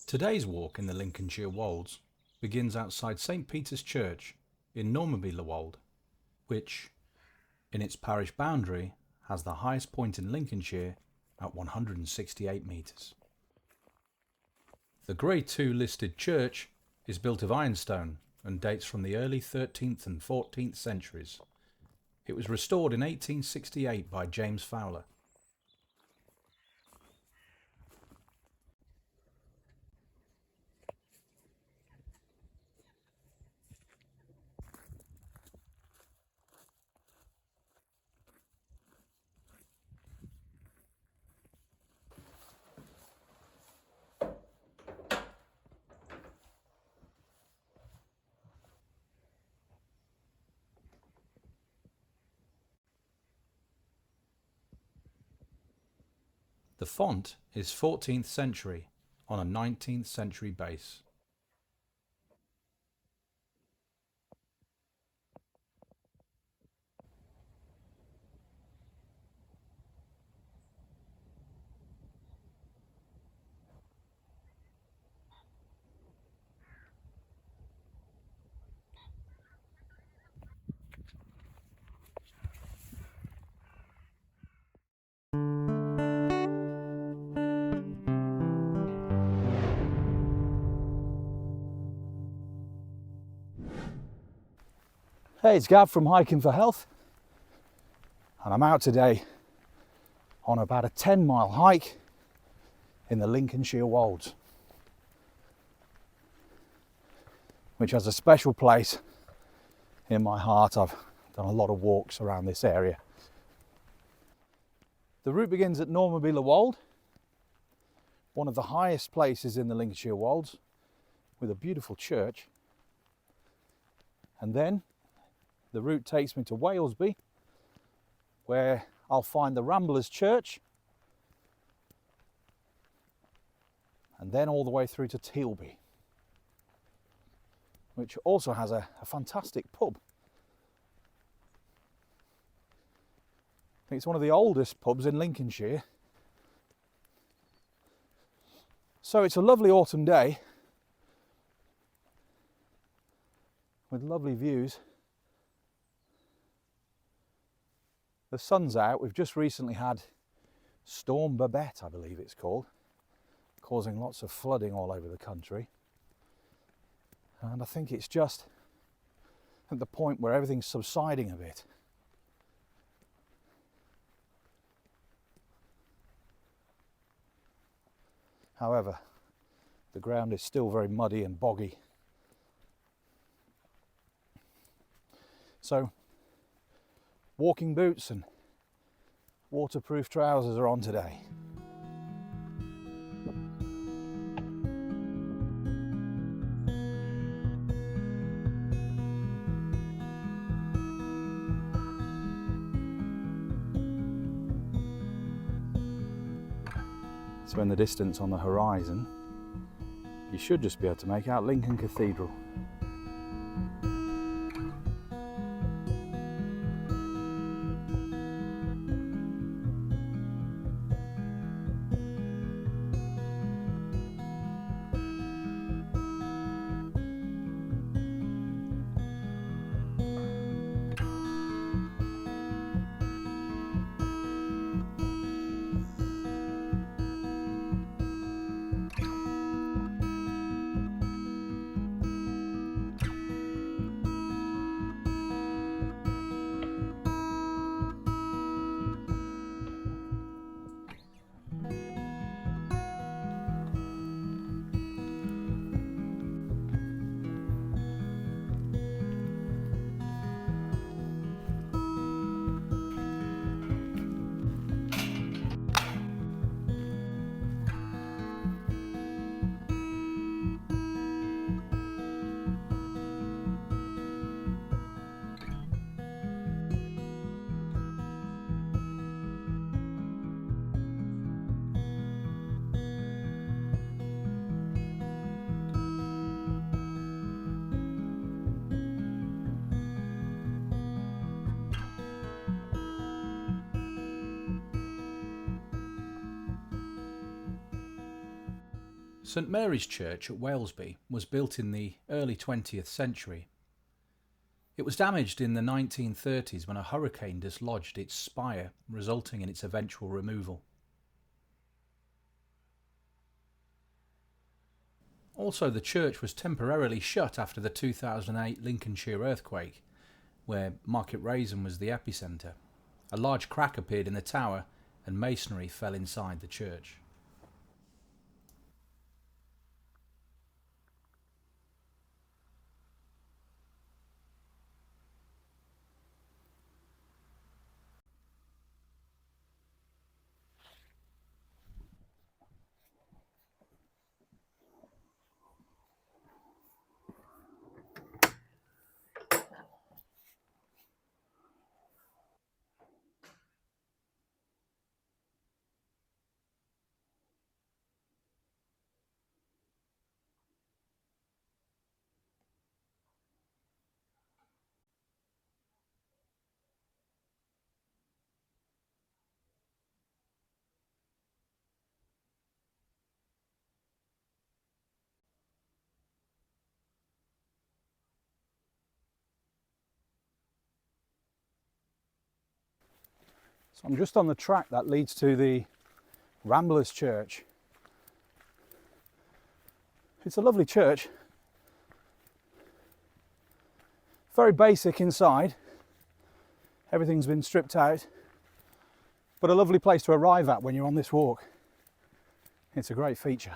Today's walk in the Lincolnshire Wolds begins outside St Peter's Church in Normanby-le-Wold, which, in its parish boundary, has the highest point in Lincolnshire at 168 metres. The Grade II listed church is built of ironstone and dates from the early 13th and 14th centuries. It was restored in 1868 by James Fowler. The font is 14th century on a 19th century base. Hey, it's Gav from Hiking for Health, and I'm out today on about a 10-mile hike in the Lincolnshire Wolds, which has a special place in my heart. I've done a lot of walks around this area. The route begins at Normanby-le-Wold, one of the highest places in the Lincolnshire Wolds, with a beautiful church, and then the route takes me to Walesby, where I'll find the Ramblers Church, and then all the way through to Tealby, which also has a fantastic pub. I think it's one of the oldest pubs in Lincolnshire. So it's a lovely autumn day with lovely views. The sun's out. We've just recently had Storm Babette, I believe it's called, causing lots of flooding all over the country. And I think it's just at the point where everything's subsiding a bit. However, the ground is still very muddy and boggy. So, walking boots and waterproof trousers are on today. So in the distance on the horizon, you should just be able to make out Lincoln Cathedral. St Mary's Church at Walesby was built in the early 20th century. It was damaged in the 1930s when a hurricane dislodged its spire, resulting in its eventual removal. Also, the church was temporarily shut after the 2008 Lincolnshire earthquake, where Market Rasen was the epicentre. A large crack appeared in the tower and masonry fell inside the church. So I'm just on the track that leads to the Ramblers Church. It's a lovely church, very basic inside, everything's been stripped out, but a lovely place to arrive at when you're on this walk. It's a great feature.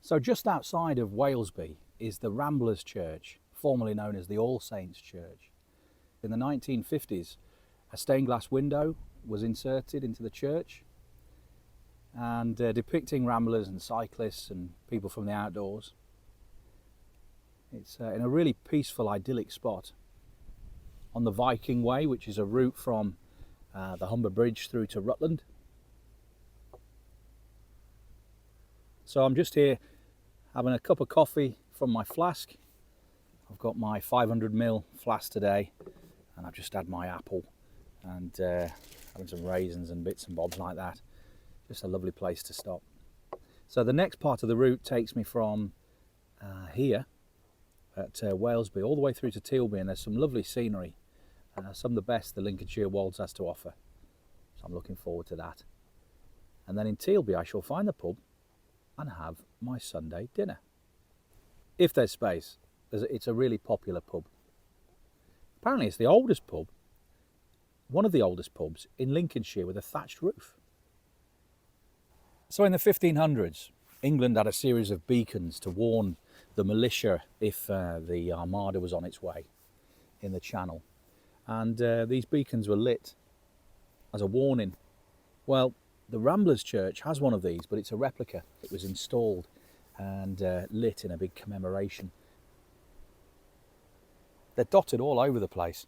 So just outside of Walesby is the Ramblers Church, formerly known as the All Saints Church. In the 1950s, a stained glass window was inserted into the church and depicting ramblers and cyclists and people from the outdoors. It's in a really peaceful, idyllic spot on the Viking Way, which is a route from the Humber Bridge through to Rutland. So I'm just here having a cup of coffee from my flask. I've got my 500ml flask today, and I've just had my apple and having some raisins and bits and bobs like that. Just a lovely place to stop. So the next part of the route takes me from here at Walesby all the way through to Tealby, and there's some lovely scenery, some of the best the Lincolnshire Wolds has to offer. So I'm looking forward to that. And then in Tealby I shall find the pub and have my Sunday dinner. If there's space. It's a really popular pub. Apparently it's the oldest pub, one of the oldest pubs in Lincolnshire with a thatched roof. So in the 1500s, England had a series of beacons to warn the militia if the Armada was on its way in the Channel. And these beacons were lit as a warning. Well, the Ramblers Church has one of these, but it's a replica. It was installed and lit in a big commemoration. They're dotted all over the place.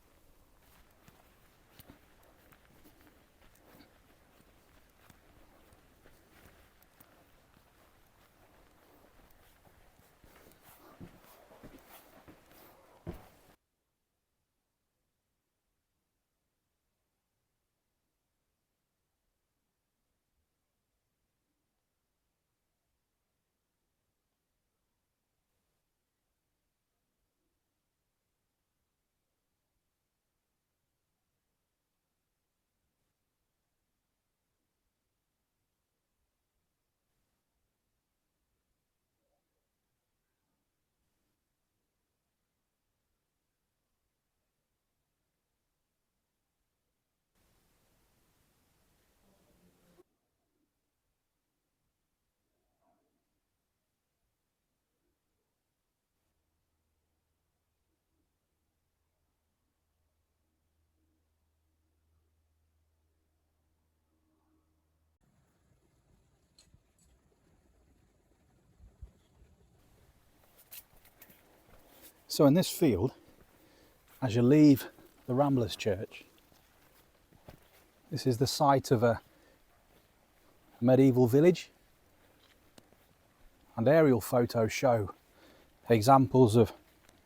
So in this field, as you leave the Ramblers Church, this is the site of a medieval village, and aerial photos show examples of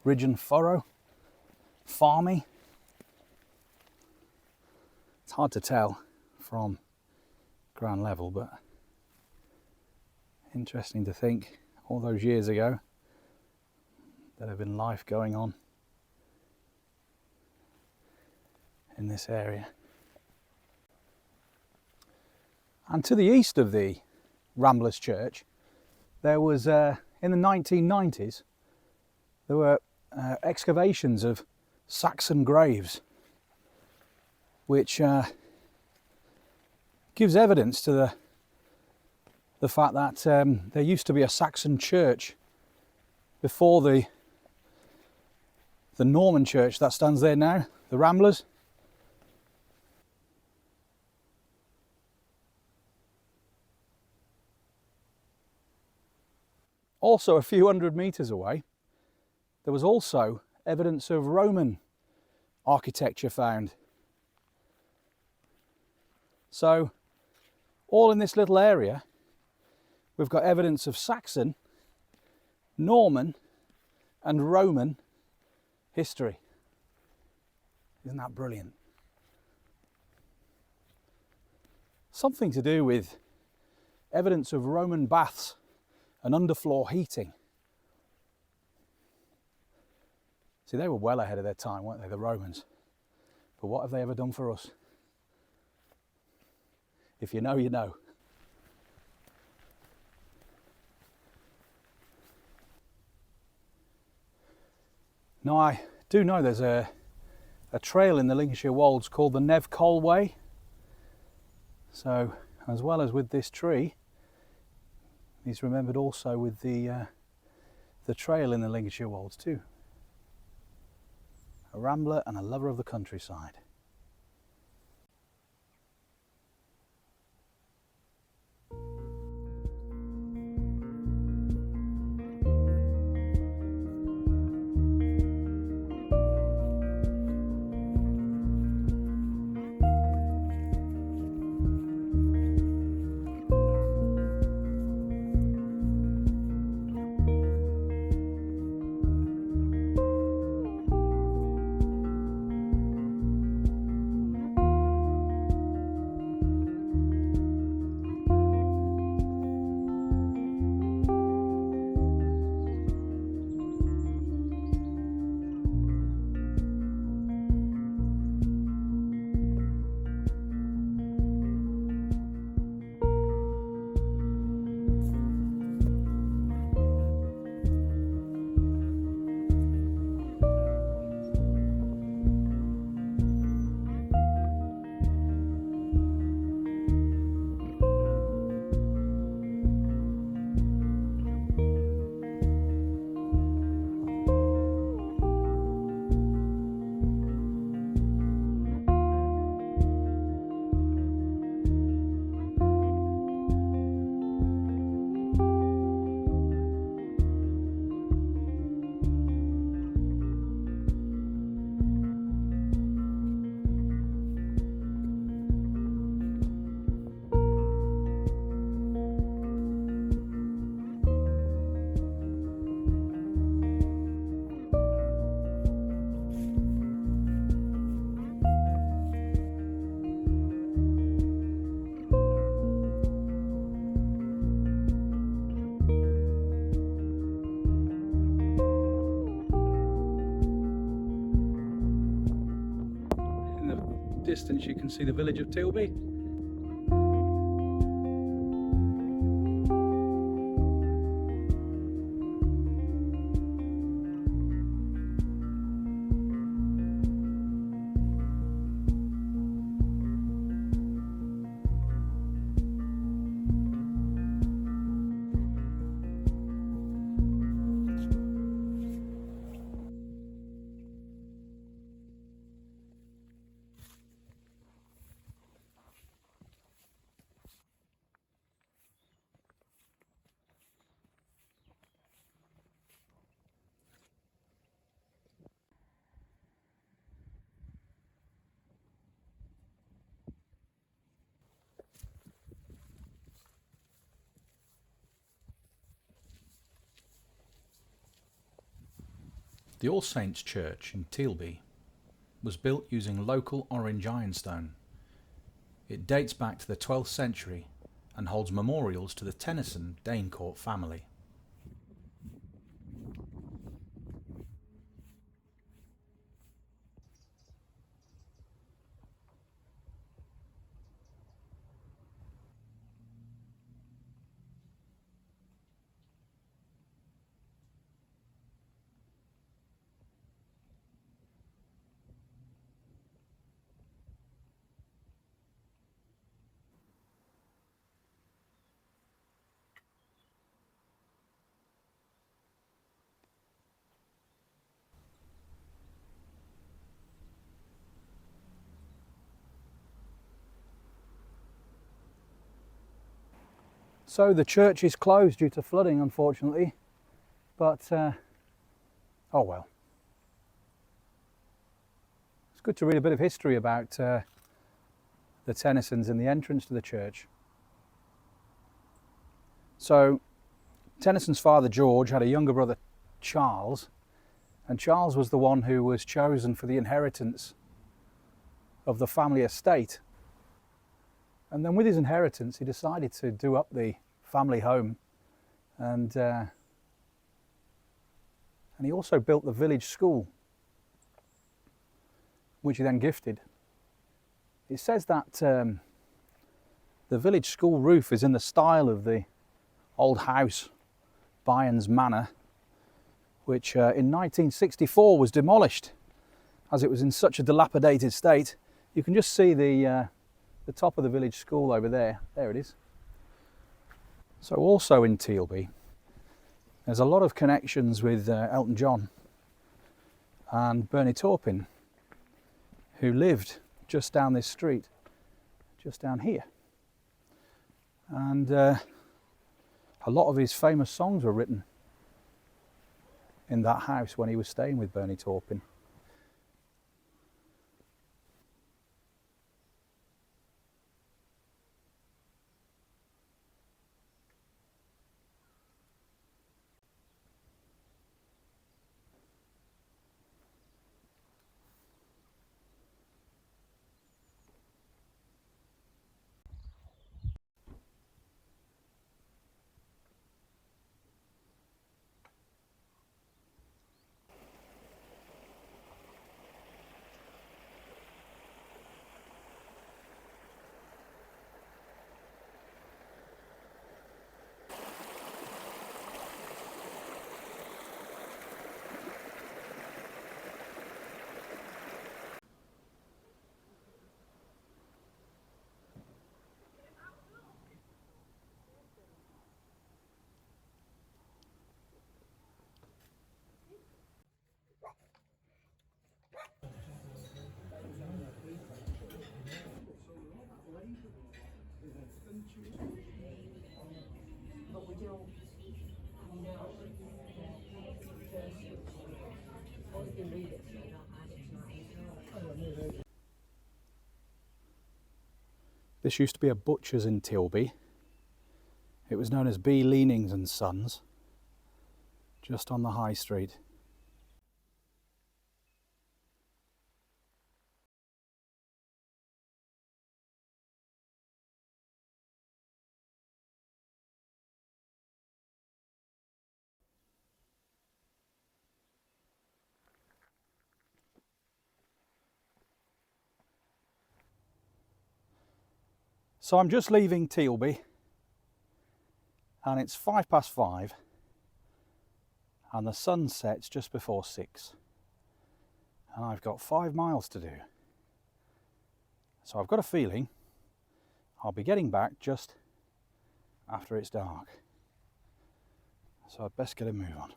ridge and furrow, farming. It's hard to tell from ground level, but interesting to think all those years ago there have been life going on in this area. And to the east of the Ramblers Church, there was, in the 1990s, there were excavations of Saxon graves, which gives evidence to the fact that there used to be a Saxon church before the Norman church that stands there now, the Ramblers. Also, a few hundred metres away, there was also evidence of Roman architecture found. So, all in this little area, we've got evidence of Saxon, Norman, and Roman history. Isn't that brilliant? Something to do with evidence of Roman baths and underfloor heating. See, they were well ahead of their time, weren't they, the Romans? But what have they ever done for us? If you know, you know. Now, I do know there's a trail in the Lincolnshire Wolds called the Nev Col Way. So, as well as with this tree, he's remembered also with the trail in the Lincolnshire Wolds too. A rambler and a lover of the countryside. Distance you can see the village of Tilby. The All Saints Church in Tealby was built using local orange ironstone. It dates back to the 12th century and holds memorials to the Tennyson Danecourt family. So the church is closed due to flooding, unfortunately, but oh well. It's good to read a bit of history about the Tennysons in the entrance to the church. So Tennyson's father George had a younger brother Charles, and Charles was the one who was chosen for the inheritance of the family estate. And then with his inheritance he decided to do up the family home, and he also built the village school, which he then gifted. It says that the village school roof is in the style of the old house, Byron's Manor, which in 1964 was demolished as it was in such a dilapidated state. You can just see the top of the village school over there. There it is. So also in Tealby, there's a lot of connections with Elton John and Bernie Taupin, who lived just down this street, just down here. And a lot of his famous songs were written in that house when he was staying with Bernie Taupin. This used to be a butcher's in Tealby. It was known as B. Leanings and Sons, just on the high street. So I'm just leaving Tealby, and it's 5:05, and the sun sets just before 6, and I've got 5 miles to do. So I've got a feeling I'll be getting back just after it's dark. So I'd best get a move on.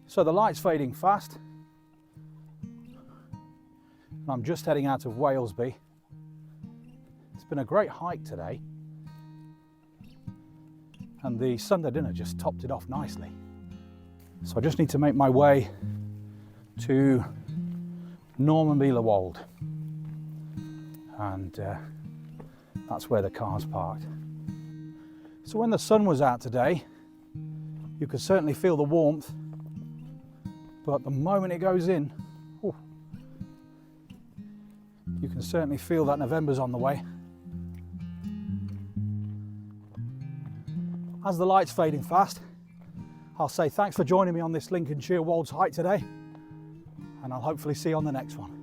So the light's fading fast. And I'm just heading out of Walesby. It's been a great hike today. And the Sunday dinner just topped it off nicely. So I just need to make my way to Normanby-le-Wold. And that's where the car's parked. So when the sun was out today, you could certainly feel the warmth, but the moment it goes in, ooh, you can certainly feel that November's on the way. As the light's fading fast, I'll say thanks for joining me on this Lincolnshire Wolds hike today, and I'll hopefully see you on the next one.